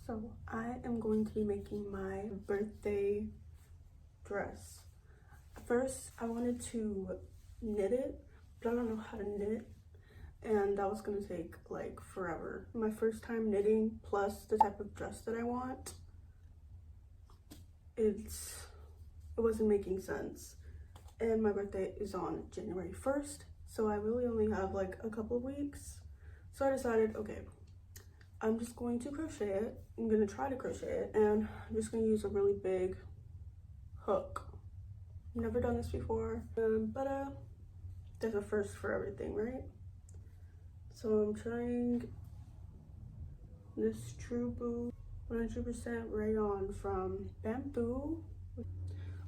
So I am going to be making my birthday dress. First, I wanted to knit it, but I don't know how to knit, and that was gonna take like forever. My first time knitting, plus the type of dress that I want, it wasn't making sense. And my birthday is on January 1st, so I really only have like a couple of weeks. So I decided, okay, I'm just going to crochet it. I'm gonna try to crochet it, and I'm just gonna use a really big hook. I've never done this before, but there's a first for everything, right? So I'm trying this True Boo 100% rayon from Bamboo.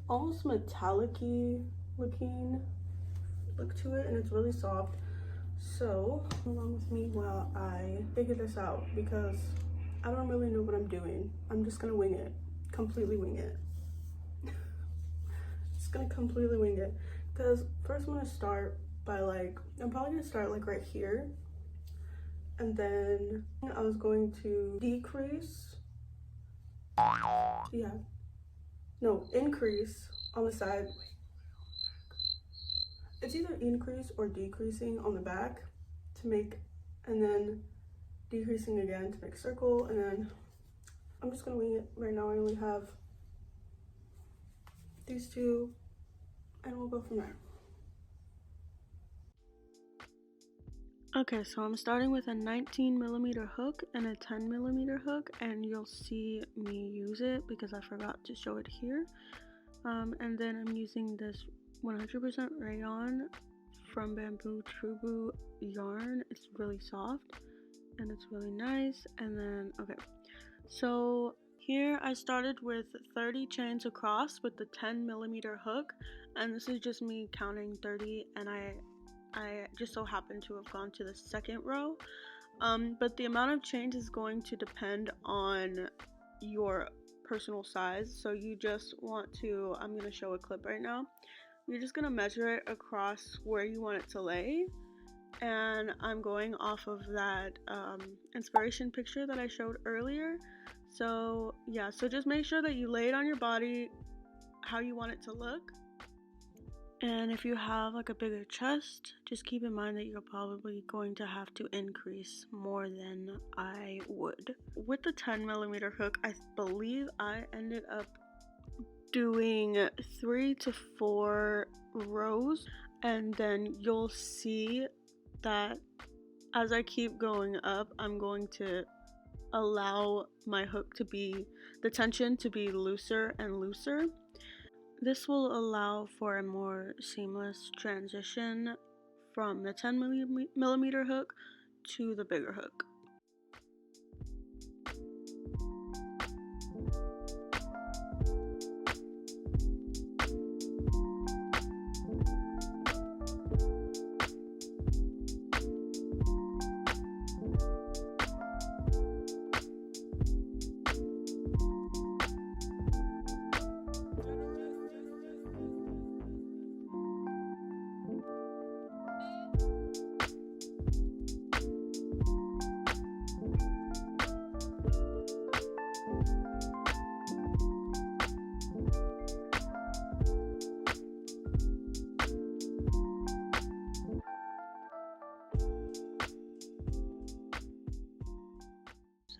Almost metallic-y looking look to it, and it's really soft. So along with me while I figure this out, because I don't really know what I'm doing. I'm just gonna wing it, completely wing it. Just gonna completely wing it, because first I'm gonna start by I'm probably gonna start like right here, and then I was going to decrease, increase on the side. It's either increase or decreasing on the back to make, and then decreasing again to make a circle, and then I'm just gonna wing it. Right now I only have these two, and we'll go from there. Okay, so I'm starting with a 19mm hook and a 10mm hook, and you'll see me use it because I forgot to show it here. And then I'm using this 100% rayon from Bamboo True Boo yarn. It's really soft and it's really nice. And then, okay, so here I started with 30 chains across with the 10mm hook, and this is just me counting 30, and I just so happened to have gone to the second row. But the amount of chains is going to depend on your personal size. So you just want to, I'm going to show a clip right now. You're just going to measure it across where you want it to lay. And I'm going off of that inspiration picture that I showed earlier. So yeah, so just make sure that you lay it on your body how you want it to look. And if you have like a bigger chest, just keep in mind that you're probably going to have to increase more than I would. With the 10mm hook, I believe I ended up doing 3 to 4 rows, and then you'll see that as I keep going up, I'm going to allow my hook to be, the tension to be looser and looser. This will allow for a more seamless transition from the 10mm hook to the bigger hook.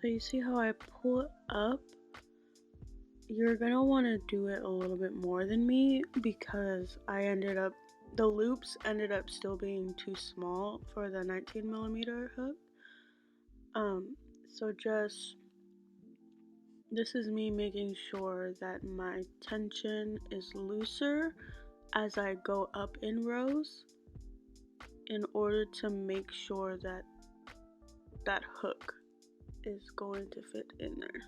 So you see how I pull up? You're gonna want to do it a little bit more than me, because the loops ended up still being too small for the 19mm hook. So this is me making sure that my tension is looser as I go up in rows, in order to make sure that that hook is going to fit in there.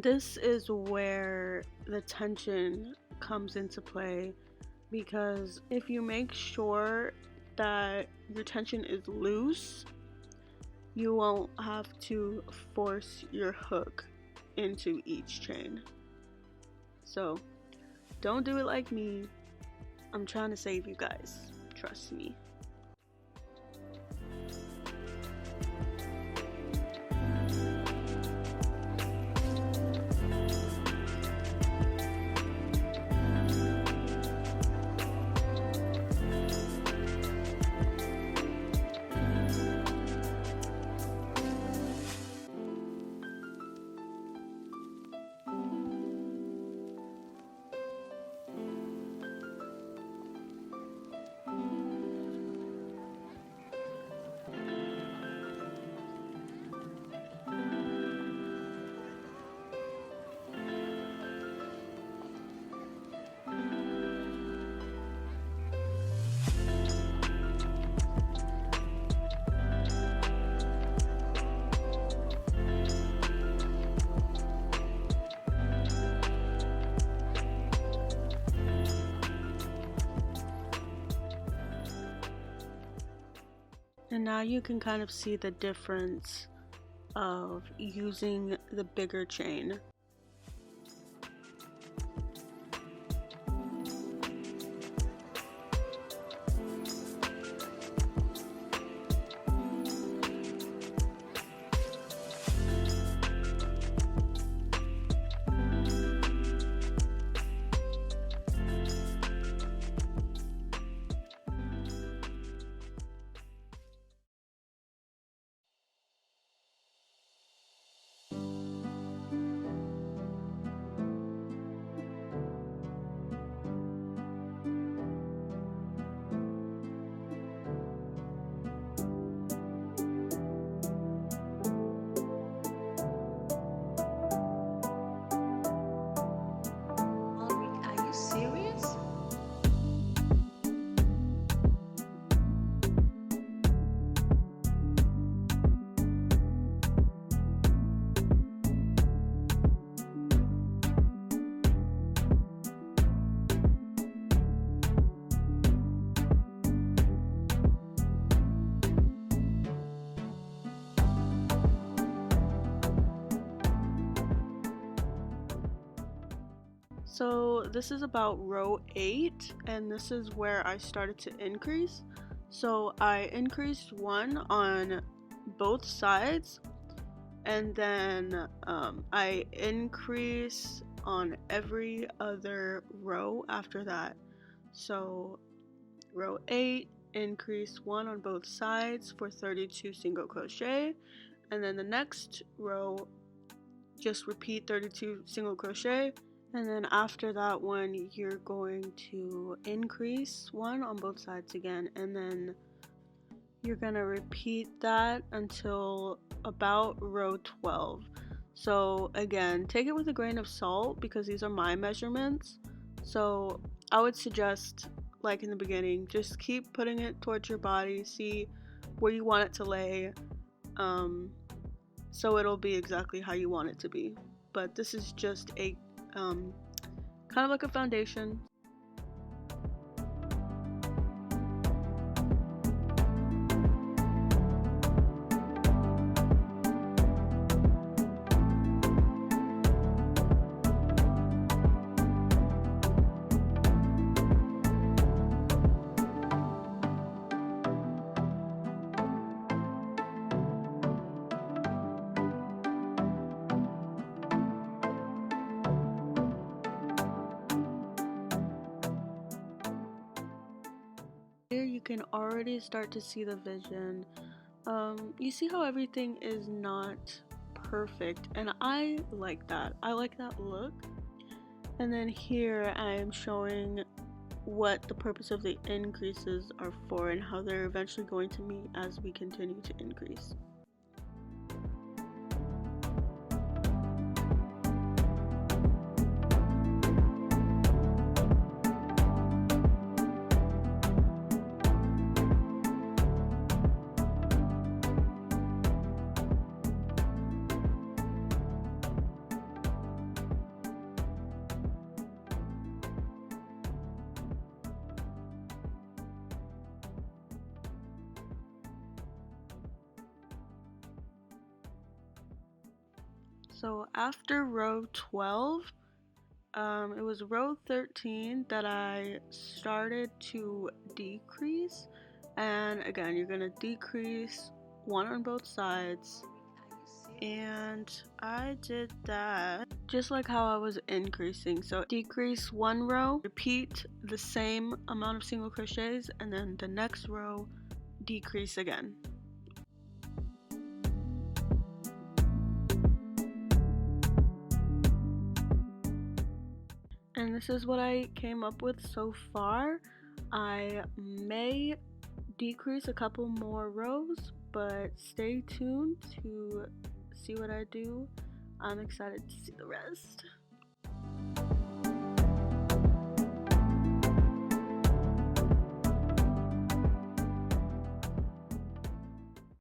And this is where the tension comes into play, because if you make sure that your tension is loose, you won't have to force your hook into each chain. So don't do it like me. I'm trying to save you guys. Trust me. And now you can kind of see the difference of using the bigger chain. So this is about row 8, and this is where I started to increase. So I increased 1 on both sides, and then I increase on every other row after that. So row 8, increase 1 on both sides for 32 single crochet, and then the next row just repeat 32 single crochet, and then after that one you're going to increase 1 on both sides again, and then you're gonna repeat that until about row 12. So again, take it with a grain of salt because these are my measurements. So I would suggest, like in the beginning, just keep putting it towards your body, see where you want it to lay, so it'll be exactly how you want it to be. But this is just a kind of like a foundation. Here you can already start to see the vision. You see how everything is not perfect, and I like that. I like that look. And then here I am showing what the purpose of the increases are for and how they're eventually going to meet as we continue to increase. So after row 12, it was row 13 that I started to decrease, and again you're gonna decrease one on both sides, and I did that just like how I was increasing. So decrease one row, repeat the same amount of single crochets, and then the next row decrease again. And this is what I came up with so far. I may decrease a couple more rows, but stay tuned to see what I do. I'm excited to see the rest.